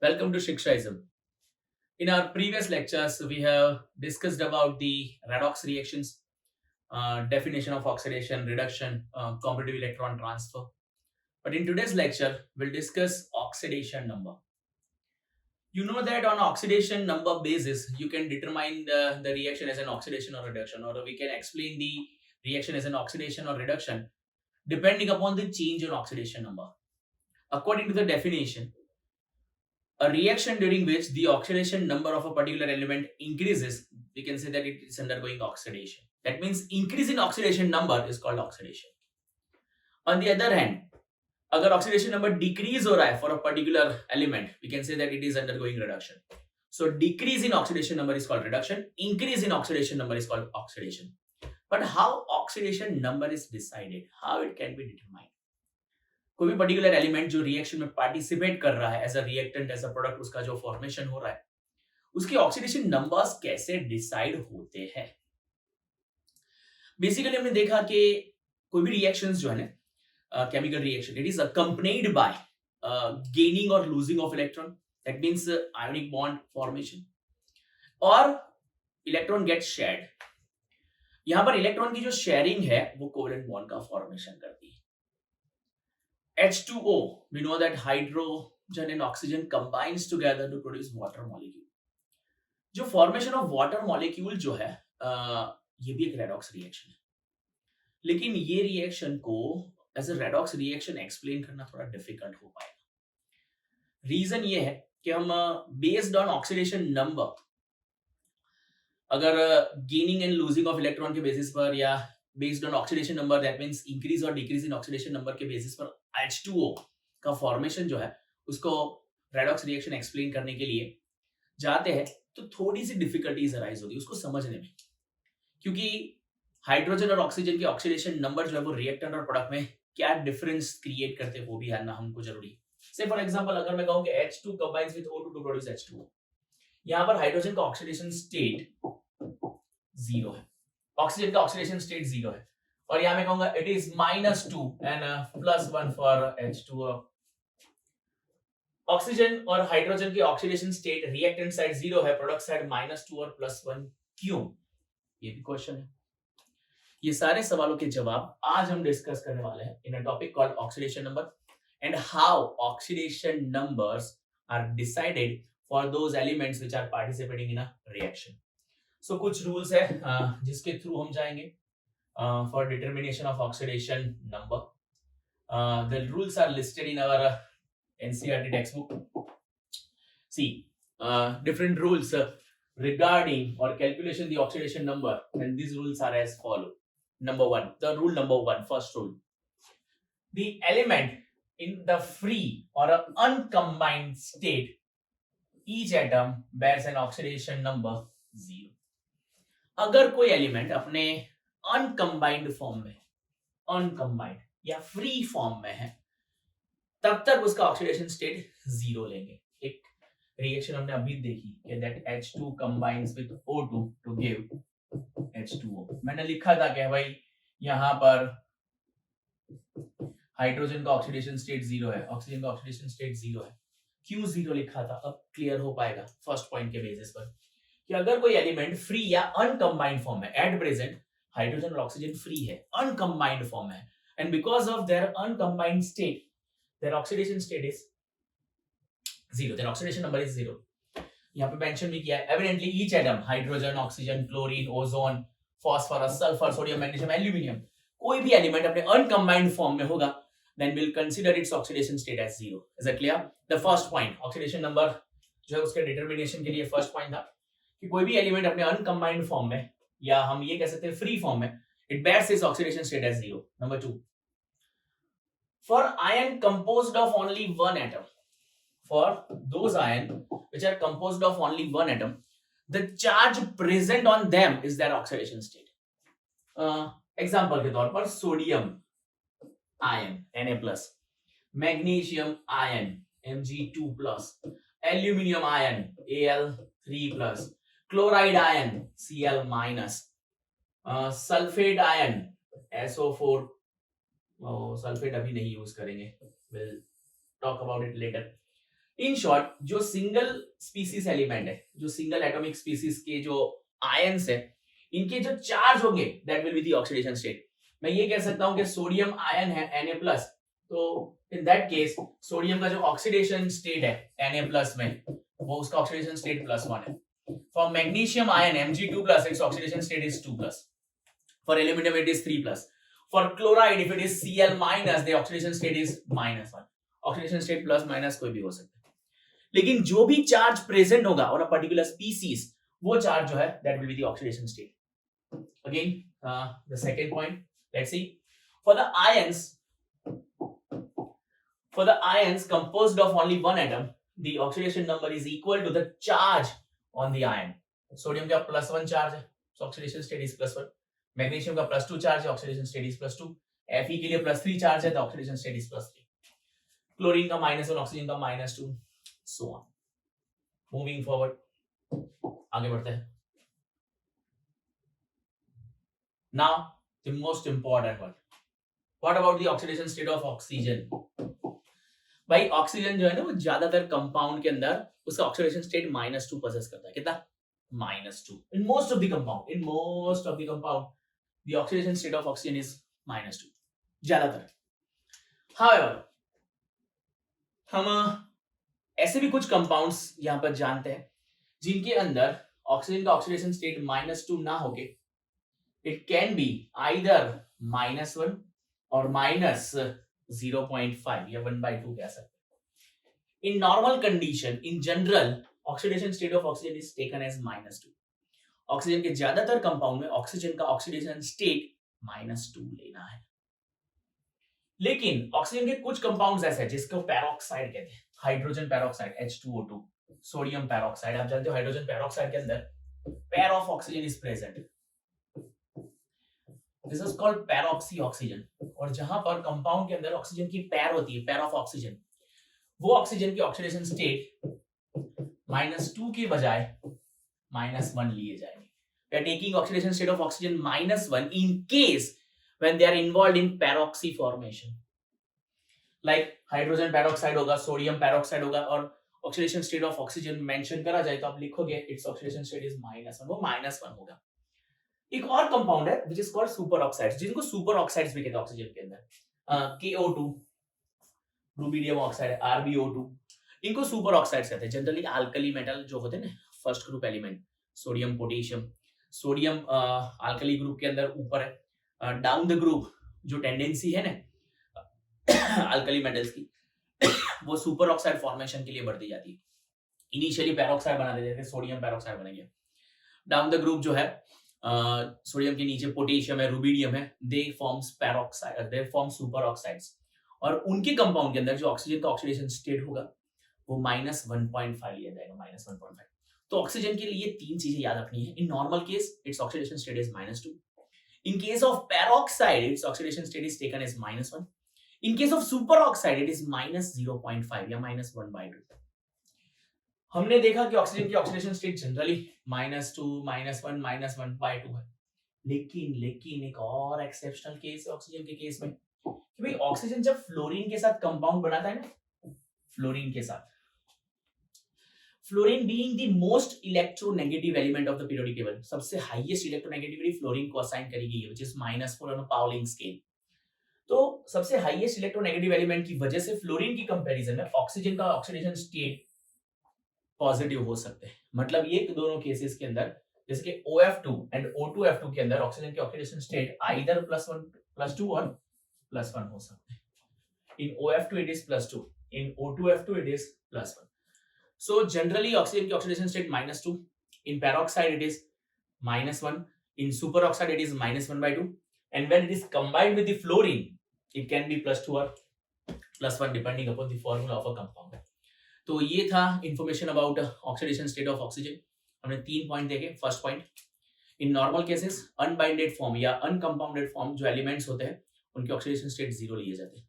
Welcome to Shikshaism. In our previous lectures, we have discussed about the redox reactions, definition of oxidation, reduction, competitive electron transfer. But in today's lecture, we'll discuss oxidation number. You know that on oxidation number basis, you can determine the reaction as an oxidation or reduction, or we can explain the reaction as an oxidation or reduction depending upon the change in oxidation number. According to the definition, a reaction during which the oxidation number of a particular element increases, we can say that it is undergoing oxidation. That means increase in oxidation number is called oxidation. On the other hand, अगर oxidation number decrease हो रहा है for a particular element, we can say that it is undergoing reduction. So decrease in oxidation number is called reduction. Increase in oxidation number is called oxidation. But how oxidation number is decided? How it can be determined? कोई भी particular element जो reaction में participate कर रहा है as a reactant as a product, उसका जो formation हो रहा है, उसके ऑक्सीडेशन नंबर्स कैसे डिसाइड होते हैं? बेसिकली हमने देखा कि कोई भी रिएक्शंस जो है ना, chemical reaction, it is accompanied by gaining और losing of electron, that means ionic bond formation, और इलेक्ट्रॉन गेट शेयर्ड. यहां पर इलेक्ट्रॉन की जो शेयरिंग है वो कोवेलेंट बॉन्ड का फॉर्मेशन करती है. H2O, we know that hydrogen and oxygen combines together to produce water molecule. जो formation of water molecule जो है, ये भी एक redox reaction है. लेकिन ये reaction को as a redox reaction explain करना थोड़ा difficult हो पाएगा. Reason ये है कि हम based on oxidation number, अगर gaining and losing of electron के basis पर, या based on oxidation number, that means increase और decrease in oxidation number के basis पर H2O का फॉर्मेशन जो है उसको रेडॉक्स रिएक्शन एक्सप्लेन करने के लिए जाते हैं, तो थोड़ी सी डिफिकल्टीज अराइज होगी उसको समझने में, क्योंकि हाइड्रोजन और ऑक्सीजन के ऑक्सीडेशन नंबर जो है वो रिएक्टेंट और प्रोडक्ट में क्या डिफरेंस क्रिएट करते हैं वो भी जानना हमको जरूरी. से फॉर एग्जांपल अगर मैं कहूं कि H2 combines with O2 to produce H2O, यहां पर हाइड्रोजन का ऑक्सीडेशन स्टेट 0 है, ऑक्सीजन का ऑक्सीडेशन स्टेट 0 है, और यहां मैं कहूंगा it is -2 and +1 for H2O. Oxygen और हाइड्रोजन के ऑक्सीडेशन स्टेट रिएक्टेंट साइड 0 है, प्रोडक्ट साइड -2 और +1, क्यों? ये भी क्वेश्चन है. ये सारे सवालों के जवाब आज हम डिस्कस करने वाले हैं in a topic called oxidation number and how oxidation numbers are decided for those elements which are participating in a reaction. So कुछ रूल्स है जिसके थ्रू हम जाएंगे for determination of oxidation number. The rules are listed in our NCERT textbook. See, different rules regarding or calculation the oxidation number, and these rules are as follow. Number one, the rule number one, first rule: the element in the free or uncombined state, each atom bears an oxidation number 0. अगर कोई element अपने अनकंबाइंड form में, अनकंबाइंड या free form में है, तब तक उसका ऑक्सीडेशन स्टेट 0 लेंगे. एक रिएक्शन हमने अभी देखी कि that H2 combines with O2 to give H2O. मैंने लिखा था कि भाई यहां पर हाइड्रोजन का ऑक्सीडेशन स्टेट 0 है, ऑक्सीजन का ऑक्सीडेशन स्टेट 0 है. क्यों 0 लिखा था अब क्लियर हो पाएगा फर्स्ट पॉइंट के बेसिस पर, कि अगर कोई एलिमेंट फ्री या अनकंबाइंड फॉर्म में, एट प्रेजेंट हाइड्रोजन और ऑक्सीजन फ्री है, अनकंबाइंड फॉर्म है, and because of their uncombined state their oxidation state is 0, their oxidation number is 0. यहां पे मेंशन भी किया है evidently each atom, hydrogen, oxygen, chlorine, ozone, phosphorus, sulphur, sodium, magnesium, aluminium, कोई भी element अपने अनकंबाइंड फॉर्म में होगा, then we'll consider its oxidation state as 0. Is that clear? The first point, oxidation number जो है उसके डिटरमिनेशन के लिए फर्स्ट पॉइंट था कि कोई भी एलिमेंट अपने अनकंबाइंड फॉर्म में, या हम ये कह सकते हैं फ्री फॉर्म में, it bears its oxidation state as 0. Number 2, for ion composed of only one atom, for those ion which are composed of only one atom, the charge present on them is their oxidation state. Example के तौर पर sodium ion Na+, magnesium ion Mg2+, aluminium ion Al3+, chloride ion Cl-, sulphate ion SO4, sulphate अभी नहीं use करेंगे, will talk about it later. In short जो single species element है, जो single atomic species के जो आयंस है, इनके जो चार्ज होंगे that will be the oxidation state. मैं ये कह सकता हूं कि सोडियम आयन है Na+, तो इन दैट केस सोडियम का जो ऑक्सीडेशन स्टेट है Na+ में, वो उसका ऑक्सीडेशन स्टेट +1 है। For magnesium ion Mg2+, it's oxidation state is 2+। For aluminium it is 3+। For chloride if it is Cl-, the oxidation state is -1। Oxidation state plus minus कोई भी हो सकता है, लेकिन जो भी चार्ज प्रेजेंट होगा ऑन अ पर्टिकुलर स्पीसीज, वो चार्ज जो है that will be the oxidation state. Again the second point, let's see for the ions composed of only one atom, the oxidation number is equal to the charge on the ion. Sodium का +1 charge है, so oxidation state is +1. Magnesium का +2 charge है, oxidation state is +2. Fe के लिए +3 charge है, तो oxidation state is +3. Chlorine का -1, oxygen का -2, so on. Moving forward, आगे बढ़ते हैं. Now the most important one. What about the oxidation state of oxygen? भाई ऑक्सीजन जो है ना, वो ज्यादातर कंपाउंड के अंदर उसका ऑक्सीडेशन स्टेट -2 पोजेस करता है. कितना? -2. In most of the compound, the oxidation state of oxygen is -2. ज्यादातर. However, हम ऐसे भी कुछ कंपाउंड्स यहां पर जानते हैं जिनके अंदर ऑक्सीजन का ऑक्सीडेशन स्टेट -2 ना होके इट कैन बी आइदर -1 और -0.5 या 1/2 कह सकते हैं. In normal condition, in general, oxidation state of oxygen is taken as -2. Oxygen के ज्यादातर कंपाउंड में ऑक्सीजन का ऑक्सीडेशन स्टेट -2 लेना है. लेकिन ऑक्सीजन के कुछ कंपाउंड्स ऐसे हैं जिसको पैरोक्साइड कहते हैं. Hydrogen peroxide H2O2, sodium peroxide. आप जानते हो हाइड्रोजन पैरोक्साइड के अंदर pair of oxygen is present. This is called peroxy oxygen. और जहां पर कंपाउंड के अंदर ऑक्सीजन की पेयर होती है, पेयर ऑफ ऑक्सीजन, वो ऑक्सीजन की ऑक्सीडेशन स्टेट -2 की बजाय -1 लिए जाएंगे. We are taking oxidation state of oxygen -1 in case when they are involved in peroxy formation. Like hydrogen peroxide होगा, सोडियम पैरोक्साइड होगा, और oxidation state of oxygen mention करा जाए तो आप लिखोगे इट्स ऑक्सीडेशन स्टेट इज -1, वो -1 होगा. एक और कंपाउंड है which is called super oxides, जिनको सुपर ऑक्साइड्स भी कहते हैं ऑक्सीजन के अंदर. KO2, रुबिडियम ऑक्साइड, RbO2, इनको सुपर ऑक्साइड्स कहते हैं. जनरली अल्कली मेटल जो होते हैं ना, first group element, sodium, potassium. Sodium alkali group के अंदर ऊपर है. डाउन द ग्रुप जो टेंडेंसी है ना अल्कली मेटल्स की, वो सुपर ऑक्साइड फॉर्मेशन के लिए बढ़ती जाती है. इनिशियली पैरोक्साइड बना देते थे, सोडियम पैरोक्साइड बनेंगे. डाउन द ग्रुप जो है, सोडियम के नीचे पोटेशियम है, रुबिडियम है, दे forms peroxide, they form super oxides. और उनके कंपाउंड के अंदर जो ऑक्सीजन का ऑक्सीडेशन स्टेट होगा वो -1.5 लिया जाएगा, -1.5. तो ऑक्सीजन के लिए 3 चीजें याद रखनी है. In normal case it's oxidation state is -2. In case of peroxide, its oxidation state is taken as -1. In case of superoxide, it is -0.5 या -1/2. हमने देखा कि ऑक्सीजन की ऑक्सीडेशन स्टेट जनरली -2, -1, -1/2 है. लेकिन एक और एक्सेप्शनल केस है ऑक्सीजन के केस में कि भाई ऑक्सीजन जब फ्लोरीन के साथ कंपाउंड बनाता है ना, फ्लोरीन के साथ, fluorine being the most electronegative element of the periodic table, सबसे हाईएस्ट इलेक्ट्रोनेगेटिविटी फ्लोरीन को असाइन करी गई है, which is -4 on a Pauling scale. तो सबसे हाईएस्ट इलेक्ट्रोनेगेटिव एलिमेंट की वजह से फ्लोरीन की कंपैरिजन में ऑक्सीजन का ऑक्सीडेशन स्टेट पॉजिटिव हो सकते हैं. मतलब ये दोनों केसेस के अंदर, जैसे कि OF2 एंड O2F2 के अंदर ऑक्सीजन के ऑक्सीडेशन स्टेट आइदर +1, +2 और +1 हो सकते हैं. इन OF2 it is +2, in O2F2 it is +1. So generally oxygen की oxidation state -2, in peroxide it is -1, in superoxide it is -1/2, and when it is combined with the fluorine it can be +2 or +1 depending upon the formula of a compound. तो ये था information about oxidation state of oxygen. हमने 3 point देखे. First point, in normal cases unbinded form या uncompounded form जो elements होते हैं उनके ऑक्सीडेशन स्टेट 0 लिए जाते हैं.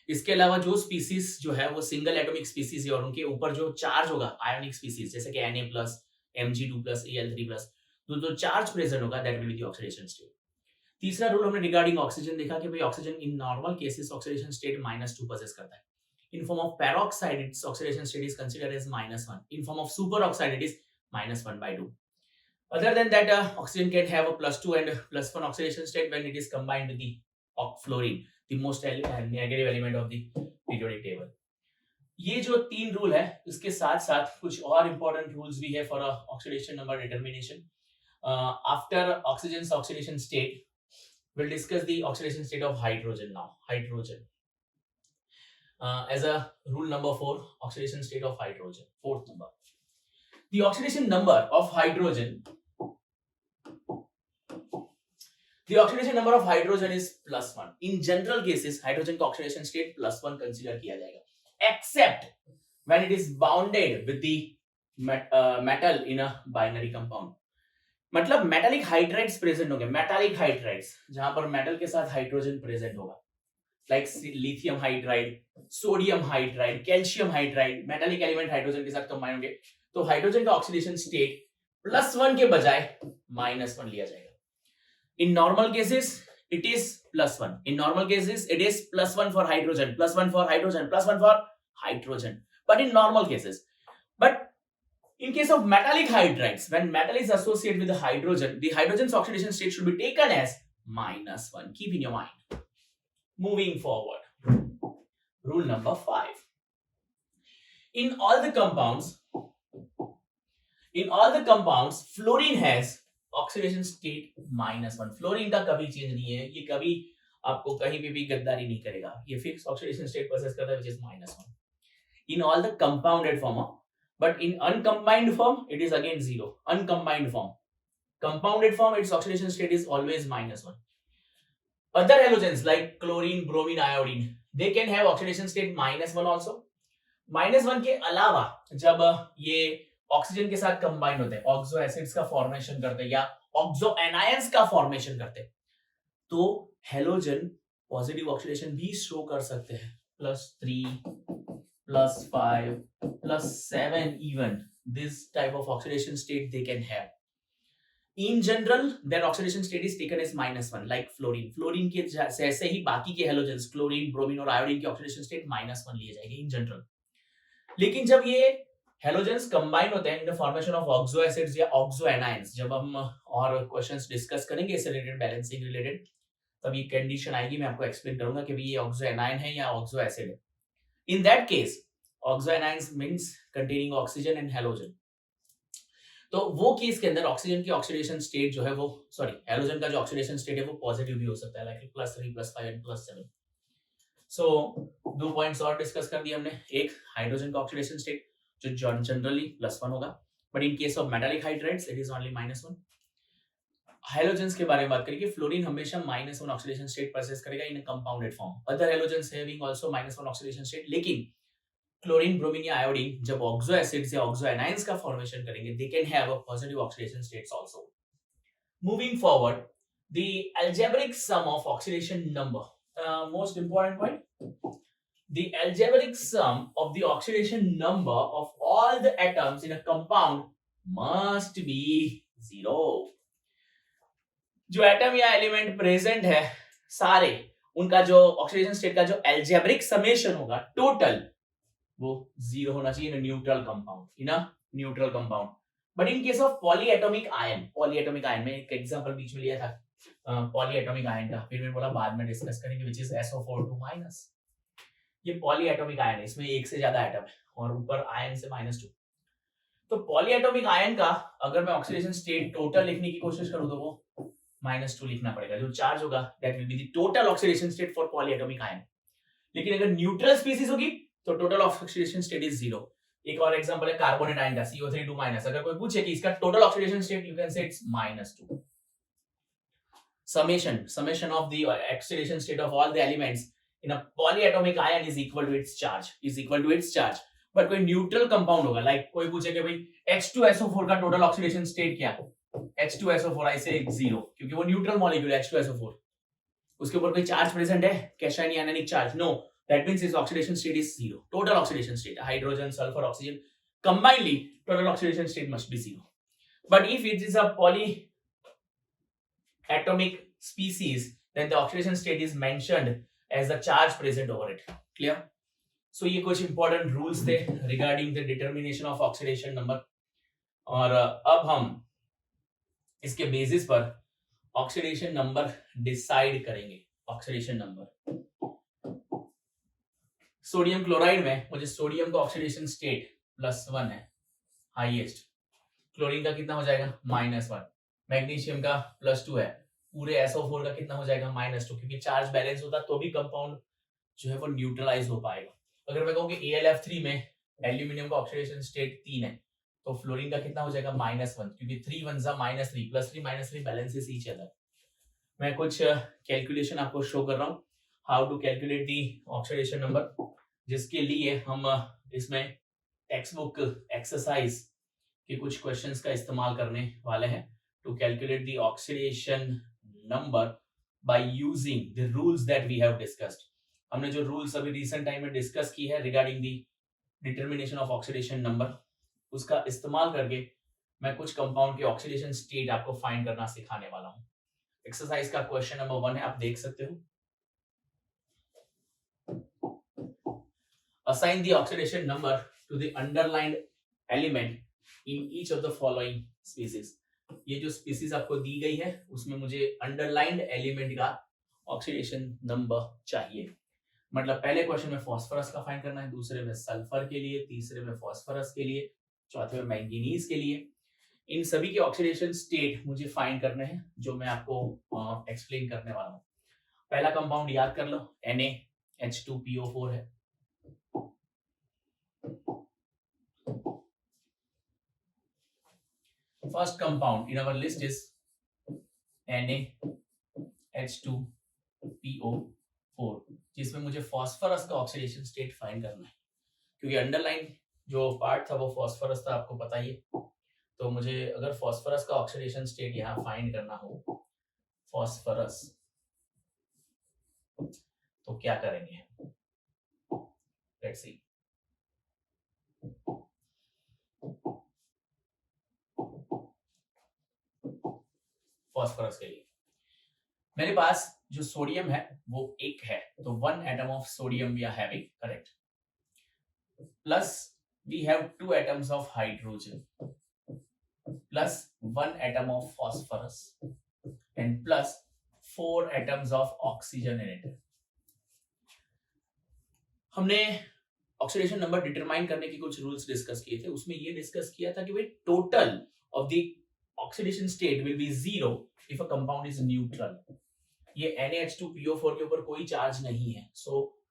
इसके अलावा जो स्पीसीज जो है वो सिंगल एटॉमिक स्पीसीज है और उनके ऊपर जो चार्ज होगा आयोनिक स्पीसीज, जैसे कि Na+, Mg2+, Al3+, जो चार्ज प्रेजेंट होगा that will be the oxidation state. तीसरा रूल हमने रिगार्डिंग ऑक्सीजन देखा कि भाई oxygen in normal cases oxidation state -2 possess करता है. In form of peroxide, its oxidation state is considered as -1. In form of superoxide, it is -1/2. Other than that, oxygen can have a +2 and +1 oxidation state when it is combined with the fluorine, the most negative element of the periodic table. ये जो 3 rule है, इसके साथ साथ कुछ और important rules भी है for oxidation number determination. After oxygen's oxidation state, we'll discuss the oxidation state of hydrogen now. Hydrogen. As a rule number 4, oxidation state of hydrogen. Fourth number. The oxidation number of hydrogen. The oxidation number of hydrogen is +1. In general cases, hydrogen का oxidation state +1 consider किया जाएगा, except when it is bounded with the metal in a binary compound. मतलब metallic hydrides present होंगे, metallic hydrides जहां पर metal के साथ hydrogen present होगा, like lithium hydride, sodium hydride, calcium hydride, metallic element hydrogen के साथ कंबाइन होंगे, तो हाइड्रोजन का ऑक्सीडेशन स्टेट +1 के बजाय -1 लिया जाएगा. इन normal cases it is +1. In normal cases it is +1 for hydrogen, +1 for hydrogen, +1 for hydrogen, but in normal cases. But in case of metallic hydrides, when metal is associated with the hydrogen's oxidation state should be taken as -1. Keep in your mind. Moving forward, rule number 5. In all the compounds, fluorine has oxidation state -1. Fluorine का कभी change नहीं है, ये कभी आपको कहीं पे भी गद्दारी नहीं करेगा, ये फिक्स ऑक्सीडेशन स्टेट प्रोसेस करता है, which is -1. In all the compounded form, but in uncombined form it is again 0. Uncombined form, compounded form, its oxidation state is always -1. Other halogens like chlorine, bromine, iodine, they can have oxidation state -1 also. -1 के अलावा जब ये oxygen के साथ combine होते हैं, oxo acids का formation करते हैं या ऑक्सो एनायंस का फॉर्मेशन करते हैं, तो हेलोजन पॉजिटिव ऑक्सीडेशन भी शो कर सकते हैं, +3, +5, +7 even. This type of oxidation state they can have. In general, their oxidation state is taken as -1, like fluorine. Fluorine के जैसे ही बाकी के halogens, chlorine, bromine और iodine के oxidation state -1 लिए जाएंगे in general. लेकिन जब ये halogens combine होते हैं in the formation of oxo acids या oxo anions, जब हम और questions discuss करेंगे इससे related, balancing related, तब ये condition आएगी, मैं आपको explain करूंगा कि ये oxo anion है या oxo acid है. In that case, oxo anions means containing oxygen and halogen. तो वो केस के अंदर ऑक्सीजन की ऑक्सीडेशन स्टेट जो है वो, हेलोजन का जो ऑक्सीडेशन स्टेट है वो पॉजिटिव भी हो सकता है, लाइक +3, +5 एंड +7. सो 2 पॉइंट्स और डिस्कस कर दिए हमने. एक, हाइड्रोजन का ऑक्सीडेशन स्टेट जो जनरली +1 होगा, but in case of metallic hydrides it is only -1. Halogens के बारे में बात करेंगे, फ्लोरीन हमेशा -1 ऑक्सीडेशन स्टेट प्रोसेस करेगा in compounded form. Other halogens having also -1 oxidation state, लेकिन क्लोरीन, ब्रोमीन या आयोडीन जब ऑक्सो एसिड्स या ऑक्सो एनायंस का फॉर्मेशन करेंगे, they can have a positive oxidation states also. Moving forward, the algebraic sum of oxidation number, most important point, the algebraic sum of the oxidation number of all the atoms in a compound must be 0. जो atom या element present है सारे, उनका जो oxidation state का जो algebraic summation होगा total, वो 0 होना चाहिए in neutral compound. But in case of polyatomic ion में एक एग्जांपल बीच में लिया था पॉलीएटॉमिक आयन का, फिर मैं बोला बाद में डिस्कस करेंगे, व्हिच इज SO4 2-. ये पॉलीएटॉमिक आयन है, इसमें एक से ज्यादा एटम है और ऊपर आयन से -2. तो पॉलीएटॉमिक आयन का अगर मैं ऑक्सीडेशन स्टेट टोटल लिखने की कोशिश करूं तो वो -2 लिखना पड़ेगा. जो चार्ज होगा that will be the total oxidation state for polyatomic ion. लेकिन अगर न्यूट्रल स्पीसीज होगी तो टोटल ऑक्सीडेशन स्टेट इज 0. एक और एग्जांपल है कार्बोनेट आयन का, CO3 2-. अगर कोई पूछे कि इसका total oxidation state, you can say it's -2. summation of the oxidation state of all the elements in a polyatomic ion is equal to its charge. But कोई न्यूट्रल कंपाउंड होगा, like कोई पूछे कि भाई H2SO4 का टोटल ऑक्सीडेशन स्टेट क्या है, H2SO4 आई से 0, क्योंकि वो न्यूट्रल मॉलिक्यूल है H2SO4. उसके ऊपर कोई चार्ज प्रेजेंट है, कैशन या ionic charge? No. That means its oxidation state is 0. Total oxidation state, hydrogen, sulphur, oxygen combinedly, total oxidation state must be 0. But if it is a polyatomic species, then the oxidation state is mentioned as the charge present over it. Clear? सो ये कुछ important rules थे regarding the determination of oxidation number, और अब हम इसके basis पर oxidation number decide करेंगे। Oxidation number sodium chloride में मुझे सोडियम का ऑक्सीडेशन स्टेट +1 है हाईएस्ट, क्लोरीन का कितना हो जाएगा -1, मैग्नीशियम का +2 है, पूरे SO4 का कितना हो जाएगा -2, क्योंकि चार्ज बैलेंस होता तो भी कंपाउंड जो है वो न्यूट्रलाइज हो पाएगा। अगर मैं कहूँ कि AlF3 में एल्यूमिनियम का ऑक्सीडेशन स्टेट 3 है तो फ्लोरीन का कितना हो जाएगा -1, क्योंकि 3 1 -3 +3 बैलेंसेस ईच अदर। मैं कुछ कैलकुलेशन आपको शो कर रहा हूँ how to calculate the oxidation number, जिसके लिए हम इसमें टेक्स्ट बुक एक्सरसाइज के कुछ क्वेश्चंस का इस्तेमाल करने वाले हैं to calculate the oxidation number by using the rules that we have discussed. हमने जो रूल्स अभी रिसेंट टाइम में डिस्कस की है regarding the determination of oxidation number, उसका इस्तेमाल करके मैं कुछ कंपाउंड के ऑक्सीडेशन स्टेट आपको फाइंड करना सिखाने वाला हूं। एक्सरसाइज का क्वेश्चन नंबर 1 है, आप देख सकते हो। Assign the oxidation number to the underlined element in each of the following species। ये जो स्पीसीज आपको दी गई है उसमें मुझे अंडरलाइंड एलिमेंट का ऑक्सीडेशन नंबर चाहिए। मतलब पहले क्वेश्चन में फास्फोरस का फाइंड करना है, दूसरे में सल्फर के लिए, तीसरे में फास्फोरस के लिए, चौथे में मैंगनीज के लिए। इन सभी के ऑक्सीडेशन स्टेट मुझे फाइंड करने हैं जो मैं आपको एक्सप्लेन करने वाला हूँ। पहला कंपाउंड याद कर लो, NaH2PO4 है। First compound in our list is NaH2PO4, जिसमें मुझे फास्फोरस का ऑक्सीडेशन स्टेट फाइंड करना है, क्योंकि अंडरलाइन जो पार्ट था वो फास्फोरस था, आपको पता ही है। तो मुझे अगर फास्फोरस का ऑक्सीडेशन स्टेट यहाँ फाइंड करना हो फास्फोरस, तो क्या करेंगे, लेट्स सी। फास्फोरस के लिए मेरे पास जो सोडियम है वो 1 है, तो 1 atom of sodium we are having, correct, plus we have 2 atoms of hydrogen, plus 1 atom of phosphorus and plus 4 atoms of oxygen in it. हमने ऑक्सीडेशन नंबर डिटरमाइन करने के कुछ रूल्स डिस्कस किए थे, उसमें ये डिस्कस किया था कि भाई total of the oxidation state will be 0 if a compound is neutral. ये NaH2PO4 के ऊपर कोई चार्ज नहीं है, सो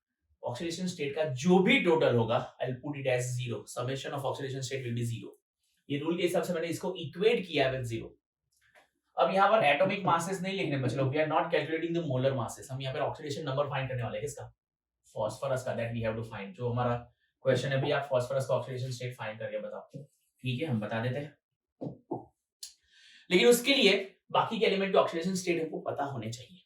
ऑक्सीडेशन स्टेट का जो भी टोटल होगा I will put it as 0, summation of oxidation state will be 0। ये रूल के हिसाब से मैंने इसको इक्वेट किया विद 0। अब यहाँ पर एटॉमिक मासेस नहीं लिखने बच्चों, we are not calculating the molar masses, हम यहाँ पर ऑक्सीडेशन नंबर फाइंड करने वाले हैं किसका, फास्फोरस का, that we have to find. जो हमारा क्वेश्चन है, भी आप फास्फोरस का ऑक्सीडेशन स्टेट फाइंड करके बताओ, ठीक है, हम बता देते हैं। लेकिन उसके लिए बाकी के एलिमेंट के ऑक्सीडेशन स्टेट हमको पता होने चाहिए।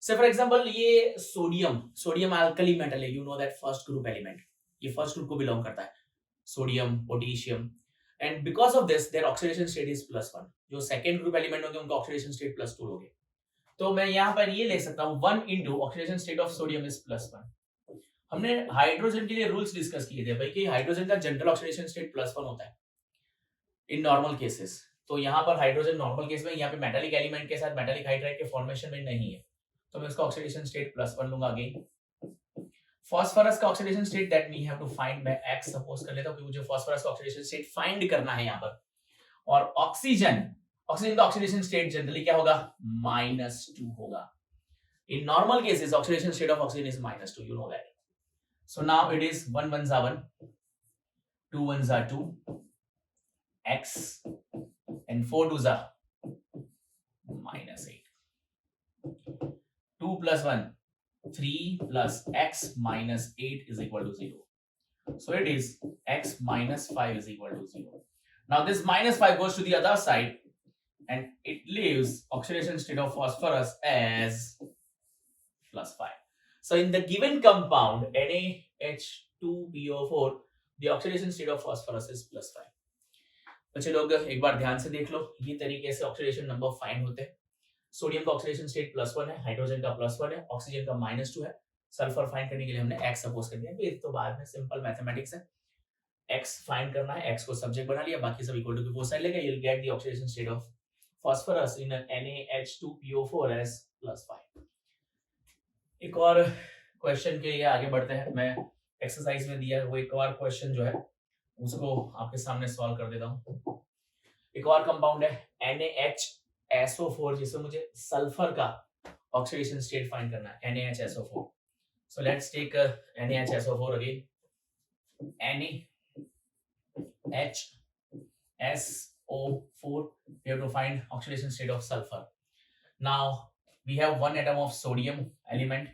से फॉर एग्जांपल ये सोडियम अल्कली मेटल है, you know that first group element, ये फर्स्ट ग्रुप को बिलोंग करता है, sodium, potassium, and because of this their oxidation state is +1। जो सेकंड ग्रुप एलिमेंट होंगे उनका ऑक्सीडेशन स्टेट +2 होंगे। तो मैं यहाँ पर ये ले सकता हूँ 1 into oxidation state of sodium is +1। हमने हाइड्रोजन के लिए रूल्स डिस्कस किए थे भाई कि हाइड्रोजन का जनरल ऑक्सीडेशन स्टेट +1 होता है इन नॉर्मल केसेस। तो यहाँ पर हाइड्रोजन नॉर्मल केस में यहाँ पे मेटालिक एलिमेंट के साथ मेटालिक हाइड्राइड के फॉर्मेशन में नहीं है, तो मैं इसका ऑक्सीडेशन स्टेट +1 लूंगा। अगेन फास्फोरस का oxidation state that we have to find, मैं X सपोज कर लेता हूं कि मुझे फास्फोरस का ऑक्सीडेशन स्टेट फाइंड करना है यहाँ पर। और ऑक्सीजन का ऑक्सीडेशन स्टेट जनरली क्या होगा, -2 होगा। इन normal cases oxidation state of oxygen is -2, you know that. So now it is 1 1 are 1, 2 1 are 2, X and 4 2s are -8. 2 plus 1, 3 plus X minus 8 is equal to 0. So it is X minus 5 is equal to 0. Now this -5 goes to the other side and it leaves oxidation state of phosphorus as +5. So in the given compound NaH2PO4, the oxidation state of phosphorus is +5. बच्चे लोग एक बार ध्यान से देख लो, ये तरीके से oxidation number find होते हैं। सोडियम का ऑक्सीडेशन स्टेट +1 है, हाइड्रोजन का +1 है, ऑक्सीजन का -2 है, सल्फर फाइंड करने के लिए हमने x सपोज कर दिया, फिर तो बाद में सिंपल मैथमेटिक्स है, x फाइंड करना है, x को सब्जेक्ट बना लिया, बाकी सब इक्वल टू के बोथ साइड लेगा, you'll get the oxidation state of phosphorus in NaH2PO4 as +5। एक और क्वेश्चन के लिए आगे बढ़ते हैं, मैं एक्सरसाइज में दिया है वो एक और क्वेश्चन जो है उसको आपके सामने सॉल्व कर देता हूँ। एक और कंपाउंड है NaHSO4 जिसमें मुझे सल्फर का ऑक्सीडेशन स्टेट फाइंड करना है, NaHSO4। So let's take NaHSO4 again. NaHSO4, we have to find oxidation state of sulfur. Now we have one atom of sodium element,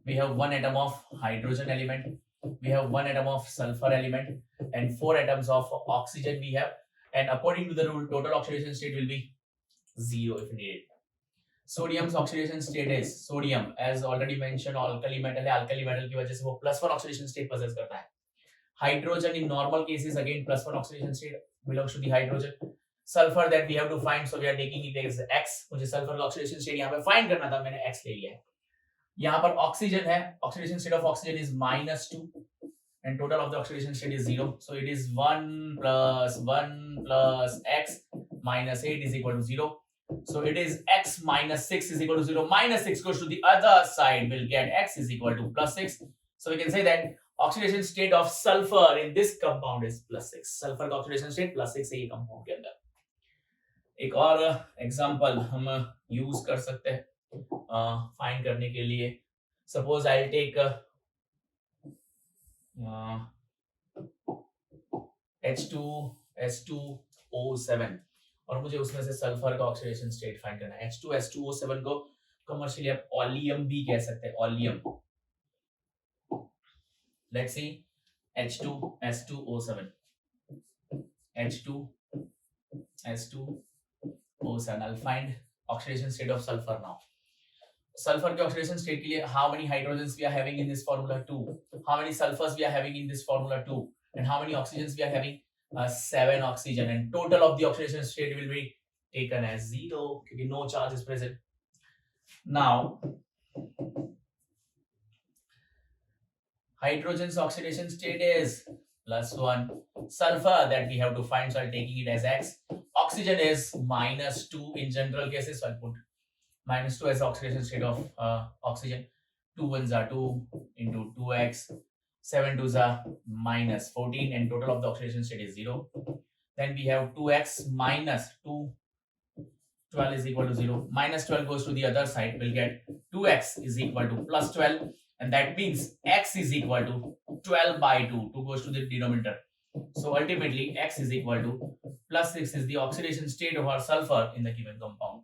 we have one atom of hydrogen element, we have one atom of sulfur element, and 4 atoms of oxygen we have, and according to the rule total oxidation state will be 0 if needed. Sodium's oxidation state is, sodium as already mentioned alkali metal है, alkali metal की वजह से वो +1 oxidation state possess करता है. Hydrogen in normal cases again +1 oxidation state belongs to the hydrogen. Sulfur that we have to find, so we are taking it as X. मुझे sulfur का oxidation state यहाँ पे find करना था, मैंने X ले लिया है. यहाँ पर oxygen है, oxidation state of oxygen is -2 and total of the oxidation state is 0. So it is 1 plus X minus 8 is equal to 0. So it is X minus 6 is equal to 0. Minus 6 goes to the other side, will get X is equal to +6. So we can say that oxidation state of sulfur in this compound is +6. Sulfur का oxidation state +6 है ये compound के अंदर. एक और example हम use कर सकते हैं फाइंड करने के लिए. सपोज आई टेक H2S2O7 और मुझे उसमें से सल्फर का ऑक्सीडेशन स्टेट फाइंड करना है. H2S2O7 को कमर्शियली आप ओलियम भी कह सकते हैं, oleum. Let's see H2S2O7, H2S2O7. I'll find oxidation state of sulfur now. Sulfur के oxidation state के लिए how many hydrogens we are having in this formula? 2. How many sulfurs we are having in this formula? 2. And how many oxygens we are having? 7 oxygen. And total of the oxidation state will be taken as 0 because no charge is present. Now, hydrogen's oxidation state is +1. Sulfur that we have to find, so I'll taking it as X. Oxygen is -2 in general cases, so I'll put -2 as the oxidation state of oxygen. 2 ones are 2 into 2x, 7 twos are -14, and total of the oxidation state is 0. Then we have 2x minus 2, 12 is equal to 0. -12 goes to the other side, we'll get 2x is equal to +12, and that means x is equal to 12 by 2. 2 goes to the denominator. So ultimately x is equal to +6 is the oxidation state of our sulfur in the given compound.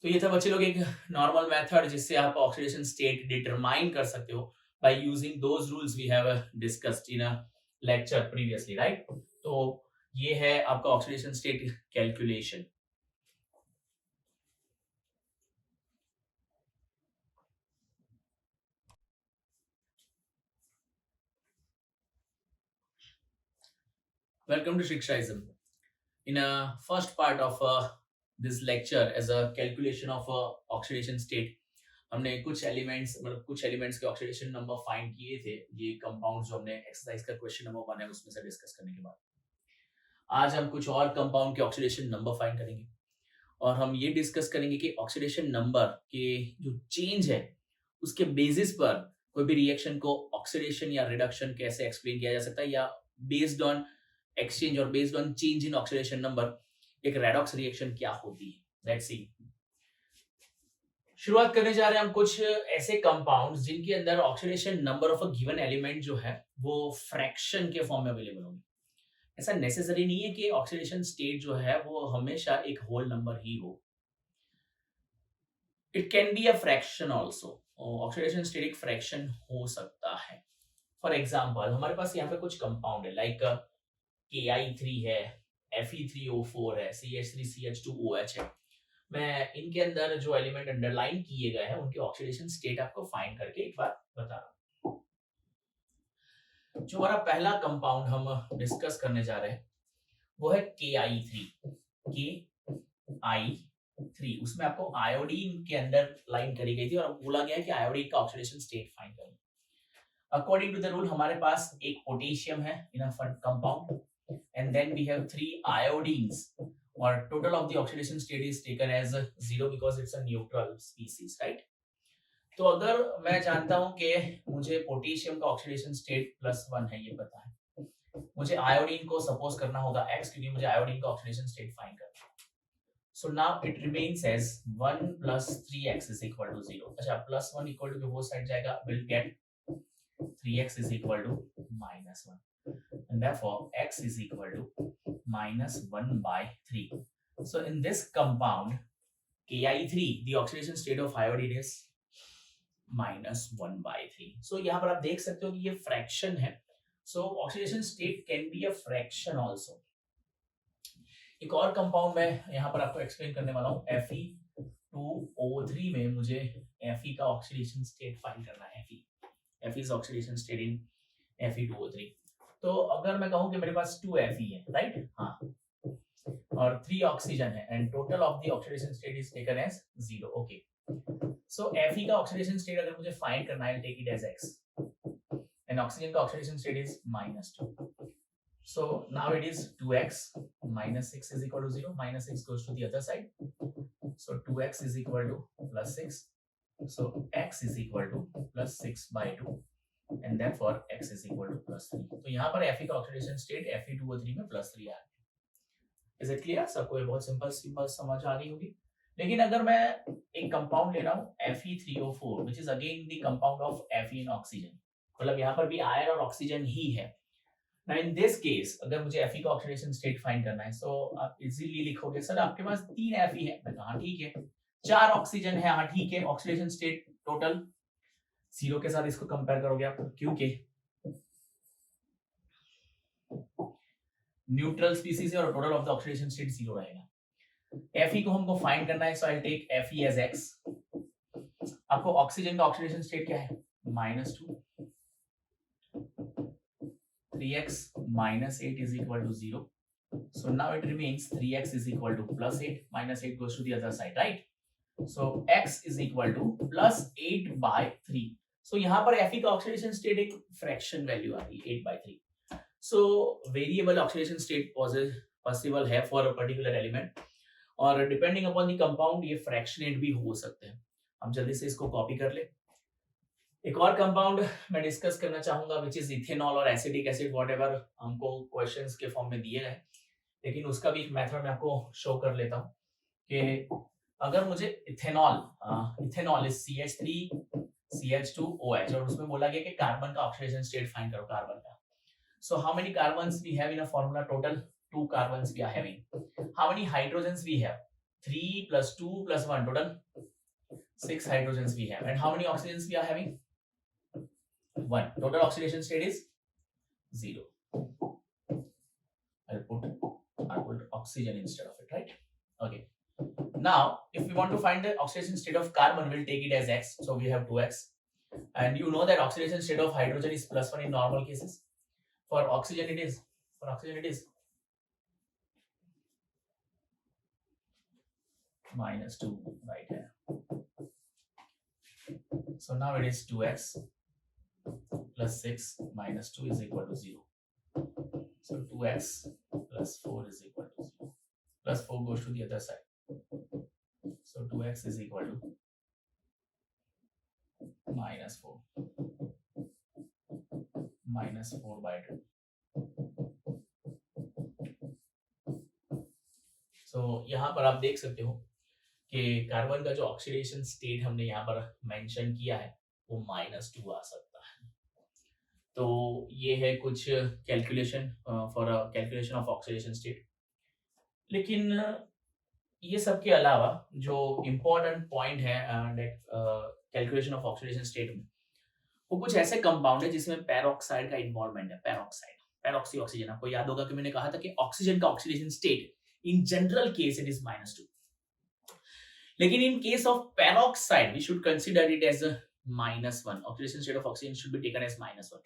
तो ये था बच्चे लोग एक normal method जिससे आप oxidation state determine कर सकते हो by using those rules we have discussed in a lecture previously, right? तो ये है आपका oxidation state calculation. Welcome to Shikshaism. In a first part of this lecture as a calculation of oxidation state, हमने कुछ elements के oxidation number find किए थे. ये कंपाउंड्स जो हमने एक्सरसाइज का क्वेश्चन नंबर 1 है उसमें से डिस्कस करने के बाद आज हम कुछ और कंपाउंड के ऑक्सीडेशन नंबर फाइंड करेंगे और हम ये डिस्कस करेंगे कि ऑक्सीडेशन नंबर के जो चेंज है उसके बेसिस पर कोई भी रिएक्शन को ऑक्सीडेशन या रिडक्शन कैसे एक्सप्लेन किया जा सकता है, या बेस्ड ऑन एक्सचेंज और based on change in oxidation number एक रेडॉक्स रिएक्शन क्या होती है. Let's see. शुरुआत करने जा रहे हैं हम कुछ ऐसे कंपाउंड्स जिनके अंदर oxidation number of a given element जो है वो फ्रैक्शन के फॉर्म में अवेलेबल होंगे. ऐसा नेसेसरी नहीं है कि ऑक्सीडेशन स्टेट जो है वो हमेशा एक होल नंबर ही हो. It can be a fraction also. Oxidation state एक फ्रैक्शन हो सकता है. फॉर एग्जांपल हमारे पास यहाँ पे कुछ कंपाउंड है लाइक Ki3 है, Fe3O4 है, CH3CH2OH है. मैं इनके अंदर जो एलिमेंट अंडरलाइन किए गए हैं उनके ऑक्सीडेशन स्टेट आपको फाइंड करके एक बार बता रहा हूं. जो हमारा पहला कंपाउंड हम डिस्कस करने जा रहे हैं वो है Ki3. 3 उसमें आपको आयोडीन के अंदर लाइन करी गई थी और बोला गया है कि आयोडीन का ऑक्सीडेशन स्टेट फाइंड करो। अकॉर्डिंग टू द रूल हमारे पास एक पोटेशियम है in a compound and then we have 3 iodines or total of the oxidation state is taken as 0 because it's a neutral species, right? तो अगर मैं जानता हूं कि मुझे पोटेशियम का ऑक्सीडेशन स्टेट +1 है, ये पता है, मुझे आयोडीन को सपोज करना होगा x क्योंकि मुझे आयोडीन का ऑक्सीडेशन स्टेट फाइंड करना है। So now it remains as 1 + 3x = 0। अच्छा, +1 इक्वल टू बोथ साइड जाएगा, will get 3x = -1 and therefore x is equal to -1/3. So in this compound Ki3 the oxidation state of iodine is -1/3. So यहाँ पर आप देख सकते हो कि ये फ्रैक्शन है, so oxidation state can be a fraction also. एक और कंपाउंड मैं यहाँ पर आपको एक्सप्लेन करने वाला हूँ, Fe2O3 में मुझे Fe का ऑक्सीडेशन स्टेट फाइंड करना है। Fe is oxidation state in Fe2O3. तो अगर मैं कहूं कि मेरे पास 2 Fe है, राइट? हाँ, और 3 ऑक्सीजन है and total of the oxidation state is taken as 0। Okay, so Fe का ऑक्सीडेशन स्टेट अगर मुझे फाइंड करना है, take it as x and oxygen का oxidation state is -2। So now it is 2x -6 is equal to 0, -6 goes to the other side, so 2x is equal to +6, so x is equal to +6/2 and therefore x is equal to +3। तो यहाँ पर Fe का oxidation state Fe2O3 में +3 आ गया। Is it clear? सबको ये बहुत simple समझ आ रही होगी। लेकिन अगर मैं एक कंपाउंड ले रहा हूँ Fe3O4 which is again the compound of Fe and oxygen, मतलब यहाँ पर भी आयरन और ऑक्सीजन ही है। Now in this case अगर मुझे Fe का ऑक्सीडेशन स्टेट फाइंड करना है, सो आप इजीली लिखोगे सर आपके पास 3 Fe है। मैं कहा ठीक है, 4 ऑक्सीजन है, हाँ ठीक है, ऑक्सीडेशन स्टेट टोटल 0 के साथ इसको कंपेयर करोगे आप, क्योंकि न्यूट्रल स्पीसीज है और total of the oxidation state 0 रहेगा। Fe को हमको फाइंड करना है, so I take Fe as x। आपको ऑक्सीजन का ऑक्सीडेशन स्टेट क्या है? -2, 3x -8 is equal to 0. So now it remains 3x is equal to +8, -8 goes to the other side, right? So x is equal to +8/3. So यहाँ पर Fe का oxidation state एक fraction value आ रही है 8/3. So variable oxidation state possible है for a particular element, और depending upon the compound ये फ्रैक्शनेट भी हो सकते हैं। हम जल्दी से इसको कॉपी कर ले। एक और कंपाउंड मैं डिस्कस करना चाहूंगा विच इज इथेनॉल और एसिटिक एसिड, व्हाटएवर हमको क्वेश्चंस के फॉर्म में दिए गए, लेकिन उसका भी एक मेथड मैं आपको शो कर लेता हूँ कि अगर मुझे इथेनॉल इज CH3CH2OH और उसमें बोला गया कि कार्बन का ऑक्सीडेशन स्टेट फाइंड करो कार्बन का। So how many carbons we have in a formula? Total 2 carbons we are having. How many hydrogens we have? 3 + 2 + 1, total 6 hydrogens we have. And how many oxygens we are having? 1. Total oxidation state is 0. I'll put oxygen instead of it, right? Okay. Now, if we want to find the oxidation state of carbon, we'll take it as x. So we have 2x. And you know that oxidation state of hydrogen is +1 in normal cases. For oxygen it is. -2 right here. So now it is 2x + 6 - 2 is equal to 0. So 2x + 4 is equal to 0. +4 goes to the other side. So 2x is equal to -4. -4/2. So यहाँ पर आप देख सकते हो कि carbon का जो oxidation state हमने यहाँ पर मेंशन किया है वो -2 आ सकता है। तो ये है कुछ calculation for calculation of oxidation state. लेकिन ये सब के अलावा जो इम्पोर्टेंट पॉइंट है कैलकुलेशन ऑफ ऑक्सीडेशन स्टेट में, वो कुछ ऐसे कंपाउंड है जिसमें पेरोक्साइड का इन्वॉल्वमेंट है। पेरोक्सी ऑक्सीजन, आपको याद होगा कि मैंने कहा था कि ऑक्सीजन का oxidation state in general case it is -2, लेकिन in case of peroxide we should consider it as a -1. Oxidation state of oxygen should be taken as -1.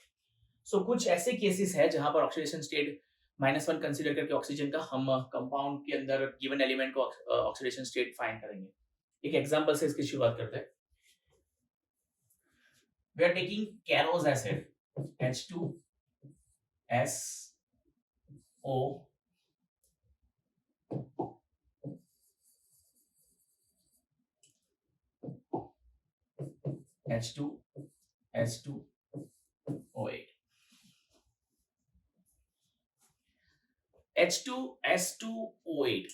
So कुछ ऐसे केसेस है जहां पर ऑक्सीडेशन स्टेट -1 कंसीडर करके oxygen का हम compound के अंदर गिवन एलिमेंट को ऑक्सीडेशन स्टेट फाइंड करेंगे। एक एग्जांपल से इसकी शुरुआत करते हैं। We are taking Caro's acid H2SO H2S2O8 H2S2O8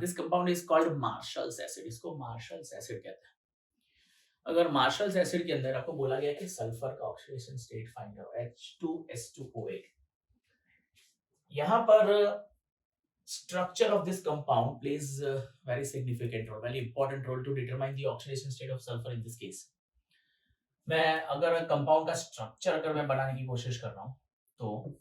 this compound is called Marshall's acid। इसको Marshall's acid कहते हैं। अगर Marshall's acid के अंदर आपको बोला गया कि सल्फर का ऑक्सीडेशन स्टेट फाइंड करो H2S2O8, यहाँ पर structure of this compound plays a very significant role, very important role to determine the oxidation state of sulfur in this case। मैं अगर कंपाउंड का स्ट्रक्चर अगर मैं बनाने की कोशिश कर रहा हूं तो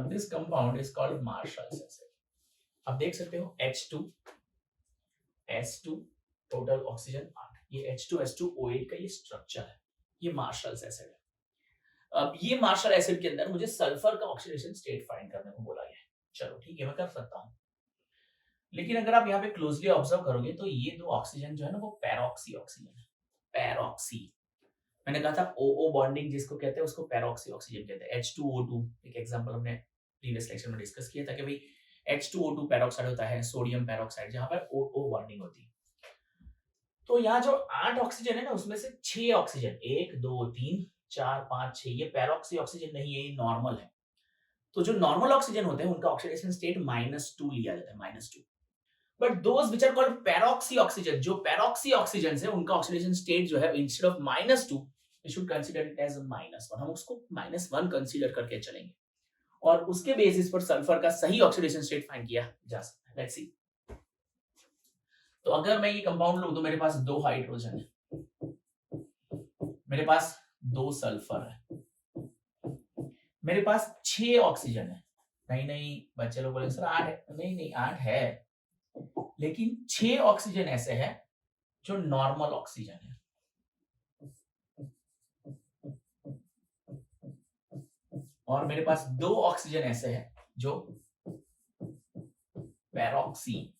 this compound is called marshals acid. आप देख सकते हो H2S2 टोटल ऑक्सीजन 8, ये H2S2O8 का ये स्ट्रक्चर है, ये मार्शल्स एसिड है। अब ये मार्शल एसिड के अंदर मुझे सल्फर का ऑक्सीडेशन स्टेट फाइंड करने को बोला गया है। चलो ठीक है, मैं कर सकता हूं, लेकिन अगर आप यहाँ पे क्लोजली ऑब्जर्व करोगे तो ये दो ऑक्सीजन जो है ना वो पैरोक्सी ऑक्सीजन है। पैरोक्सी, मैंने कहा था OO बॉन्डिंग जिसको कहते हैं उसको पैरोक्सी ऑक्सीजन कहते हैं। H2O2 एक एग्जांपल हमने प्रीवियस लेक्चर में डिस्कस किया था कि भाई H2O2 पैरोक्साइड होता है, सोडियम पैरोक्साइड, जहां पर OO बॉन्डिंग होती है। तो यहाँ जो 8 ऑक्सीजन है ना उसमें से 6 ऑक्सीजन 1 2 3 4 5 6 ये पैरोक्सी ऑक्सीजन नहीं है, ये नॉर्मल है। तो जो नॉर्मल ऑक्सीजन होते हैं उनका ऑक्सीडेशन स्टेट -2 लिया जाता है, -2। But those which are called peroxy oxygen, जो पैरोक्सी ऑक्सीजन है उनका ऑक्सीडेशन स्टेट जो है instead of -2 we should consider it as -1। हम उसको -1 कंसीडर करके चलेंगे और उसके बेसिस पर सल्फर का सही ऑक्सीडेशन स्टेट फाइंड किया जा सकता है। Let's see. तो अगर मैं ये कंपाउंड लूं तो मेरे पास 2 हाइड्रोजन है, मेरे पास 2 सल्फर है, मेरे पास 6 ऑक्सीजन है। नहीं बच्चे लोग बोले सर 8 है, नहीं 8 है, लेकिन 6 ऑक्सीजन ऐसे है जो नॉर्मल ऑक्सीजन है। और मेरे पास 2 ऑक्सीजन ऐसे है जो पैरोक्सी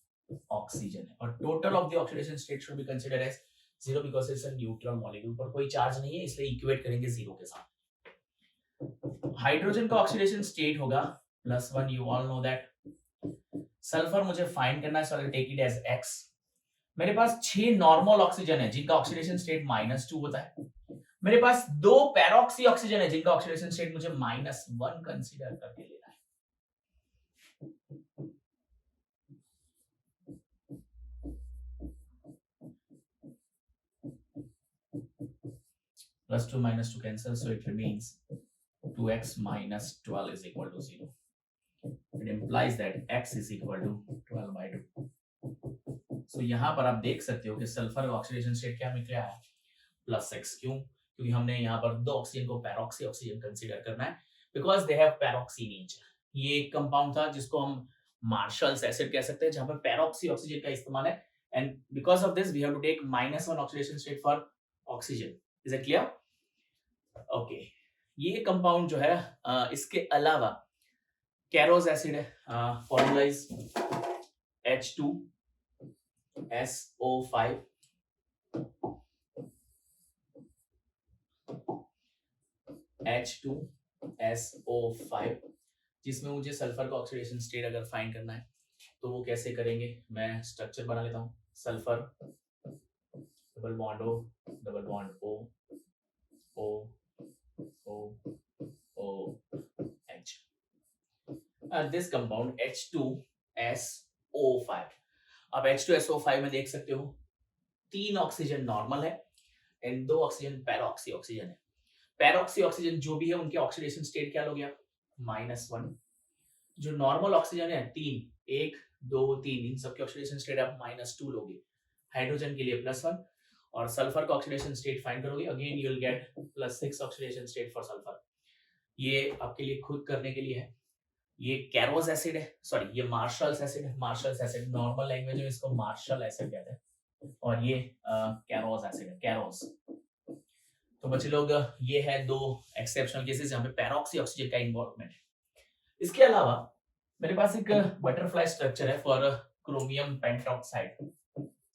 ऑक्सीजन है। और total of the oxidation state should be considered as 0 because it's a neutral molecule, पर कोई चार्ज नहीं है इसलिए इक्वेट करेंगे 0 के साथ। हाइड्रोजन का ऑक्सीडेशन स्टेट होगा +1, you all know that. Sulphur मुझे फाइंड करना है, so I take it as x। मेरे पास 6 नॉर्मल ऑक्सीजन है जिनका ऑक्सीडेशन स्टेट -2 होता है। मेरे पास 2 पैरोक्सी ऑक्सीजन है जिनका ऑक्सीडेशन स्टेट मुझे -1 कंसीडर करके लेना है। +2 -2 cancel, so it remains 2x minus 12 is equal to 0. It implies that x is equal to 12/2. So यहाँ पर आप देख सकते हो कि सल्फर का ऑक्सीडेशन स्टेट क्या निकला है +6। क्यों? क्योंकि हमने यहाँ पर 2 ऑक्सीजन को पैरोक्सी ऑक्सीजन कंसीडर करना है बिकॉज दे हैव पैरोक्सी नेचर। ये एक कंपाउंड था जिसको हम मार्शल्स एसिड कह सकते हैं जहां पर पैरोक्सी ऑक्सीजन का इस्तेमाल है, and because of this we have to take -1 oxidation state for oxygen. Is it clear? Okay, ये कंपाउंड जो है इसके अलावा कैरोज एसिड है, फॉर्मूला इज H2SO5 H2SO5, जिसमें मुझे सल्फर का ऑक्सीडेशन स्टेट अगर फाइंड करना है तो वो कैसे करेंगे, मैं स्ट्रक्चर बना लेता हूँ। Sulphur double bond O double bond O O O O H, this compound H2SO5। अब H2SO5 में देख सकते हो 3 ऑक्सीजन नॉर्मल है एंड 2 ऑक्सीजन पैरोक्सी ऑक्सीजन है। पैरोक्सी ऑक्सीजन जो भी है उनके ऑक्सीडेशन स्टेट क्या लोगे आप -1। जो नॉर्मल ऑक्सीजन है 3 1 2 3 इन सबके ऑक्सीडेशन स्टेट आप -2 लोगे। हाइड्रोजन के लिए +1 और सल्फर का ऑक्सीडेशन स्टेट फाइंड करोगे, again you will get +6 oxidation state for sulphur. ये आपके लिए खुद करने के लिए है, ये कैरोज एसिड है, सॉरी ये मार्शल्स एसिड है, मार्शल्स एसिड नॉर्मल लैंग्वेज में इसको मार्शल एसिड कहते हैं, और ये कैरोज एसिड है, कैरोज। तो बच्चे लोग ये है दो एक्सेप्शनल केसेस जहां पे पैरोक्सी ऑक्सीजन का इन्वॉल्वमेंट है। इसके अलावा मेरे पास एक बटरफ्लाई स्ट्रक्चर है for chromium pentoxide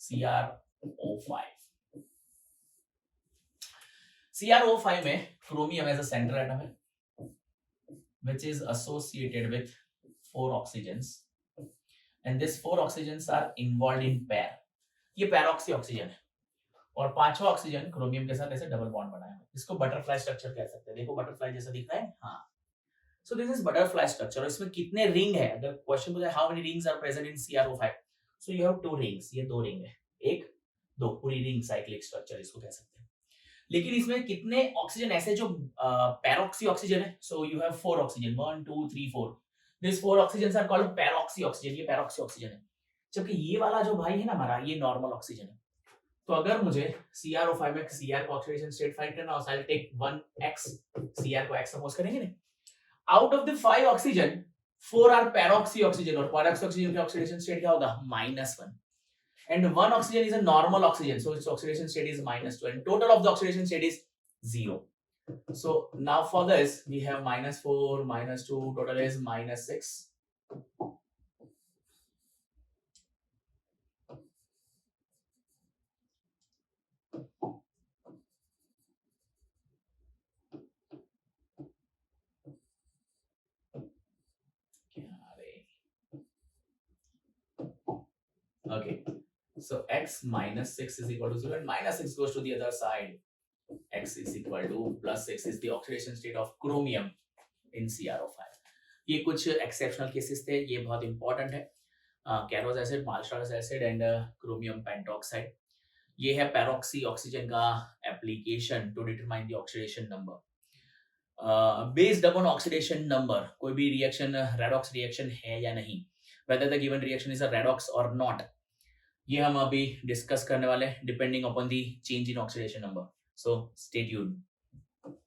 CrO5। CrO5 में chromium as a central atom है which is associated with 4 oxygens and these 4 oxygens are involved in pair। ये पैरोक्सी ऑक्सीजन है और पांचवा ऑक्सीजन क्रोमियम के साथ ऐसे डबल बॉन्ड बनाया है, इसको बटरफ्लाई स्ट्रक्चर कह सकते हैं। देखो बटरफ्लाई जैसा दिख रहा है, हाँ। So this is butterfly structure. और इसमें कितने रिंग है, अगर क्वेश्चन पूछे how many rings are present in CrO5, so you have 2 rings, ये 2 रिंग है, एक दो, पूरी रिंग साइक्लिक स्ट्रक्चर इसको कह सकते हैं। लेकिन इसमें कितने ऑक्सीजन ऐसे जो पैरोक्सी ऑक्सीजन है, so you have 4 oxygen, 1 2 3 4, this 4 oxygens are called peroxy oxygen, ये पैरोक्सी ऑक्सीजन है। जबकि ये वाला जो भाई है ना हमारा, ये नॉर्मल ऑक्सीजन है। तो अगर मुझे CrO5 में Cr को ऑक्सीडेशन स्टेट फाइंड करना हो, I will take 1x, Cr को x सपोज करेंगे ना, out of the 5 oxygen 4 are peroxy oxygen, और पैरोक्सी ऑक्सीजन का ऑक्सीडेशन स्टेट क्या होगा, -1, and 1 oxygen is a normal oxygen, so its oxidation state is -2 and total of the oxidation state is 0. So now for this we have -4 -2, total is -6. Okay, so x -6 is equal to 0 and -6 goes to the other side. X is equal to +6 is the oxidation state of chromium in CrO5. ये कुछ exceptional cases थे, ये बहुत important है। Caro's acid, Marshall's acid and chromium pentoxide. ये है peroxy oxygen का application to determine the oxidation number. Based upon oxidation number कोई भी रिएक्शन रेडॉक्स रिएक्शन है या नहीं, whether the given reaction is a redox or not, ये हम अभी डिस्कस करने वाले हैं depending upon the change in oxidation number. So stay tuned.